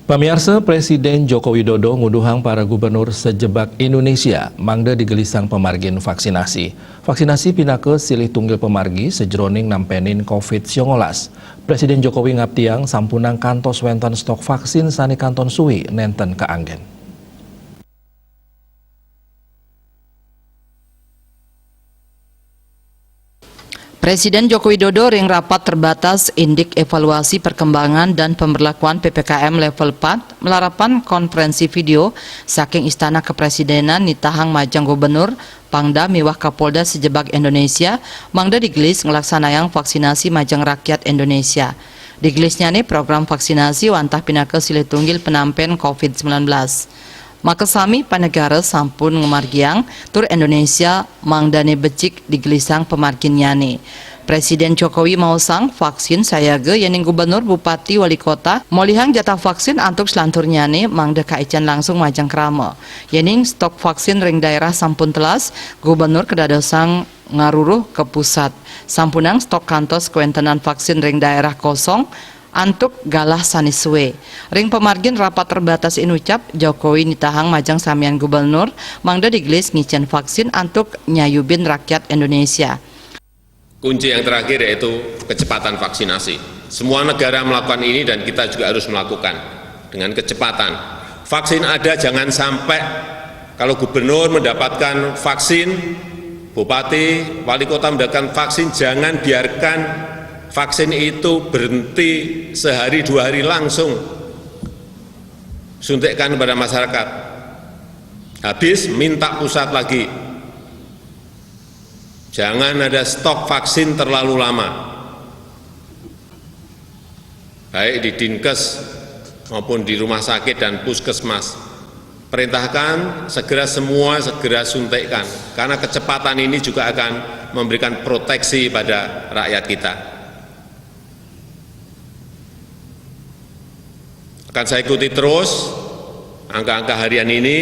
Pemirsa, Presiden Joko Widodo nguduhang para gubernur sejebak Indonesia mangda digelisang pemargin vaksinasi. Vaksinasi pinake silih tunggil pemargi sejroning nampenin COVID-19. Presiden Jokowi ngaptiang sampunang kantos wenten stok vaksin sani kanton suwi nenten keanggen. Presiden Joko Widodo ring rapat terbatas indik evaluasi perkembangan dan pemberlakuan PPKM level 4 melarapan konferensi video saking Istana Kepresidenan nitahang majang gubernur Pangda miwah Kapolda sejebak Indonesia mangda digelis ngelaksanayang vaksinasi majang rakyat Indonesia. Digelisnya nih program vaksinasi wantah pinake silih tunggil penampen COVID-19. Maka sami panegara sampun ngemargiang tur Indonesia mangdane becik digelisang pemarginnyane. Presiden Jokowi mausang vaksin sayage yening gubernur, bupati, wali kota molihang jatah vaksin antuk selanturnyane mangda kaican langsung majang krama. Yening stok vaksin ring daerah sampun telas, gubernur kedadosang ngaruruh ke pusat. Sampunang stok kantos kuentenan vaksin ring daerah kosong antuk galah saniswe. Ring pemargin rapat terbatas inucap Jokowi nitahang majang samian gubernur mangda digelis ngicen vaksin antuk nyayubin rakyat Indonesia. Kunci yang terakhir yaitu kecepatan vaksinasi. Semua negara melakukan ini dan kita juga harus melakukan dengan kecepatan. Vaksin ada, jangan sampai kalau gubernur mendapatkan vaksin, bupati, wali kota mendapatkan vaksin, jangan biarkan vaksin itu berhenti sehari dua hari langsung suntikkan kepada masyarakat. Habis minta pusat lagi. Jangan ada stok vaksin terlalu lama. Baik di Dinkes maupun di rumah sakit dan puskesmas. Perintahkan segera suntikkan. Karena kecepatan ini juga akan memberikan proteksi pada rakyat kita. Akan saya ikuti terus angka-angka harian ini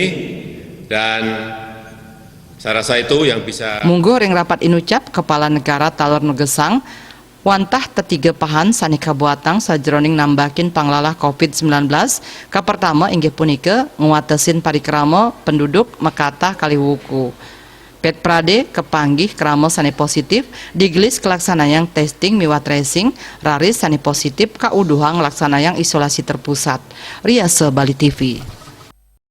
dan saya rasa itu yang bisa. Munggo ring rapat inucap Kepala Negara Talor Nugesang wantah tetiga pahan sanika buatang sajroning nambakin panglalah COVID-19 ka pertama inggih punika nguatesin parikrama penduduk Mekatah Kaliwuku. Pet Prade kepanggih krama sani positif digelis kelaksanayang testing miwah tracing raris sani positif kauduhang laksanayang isolasi terpusat. Riase Bali TV.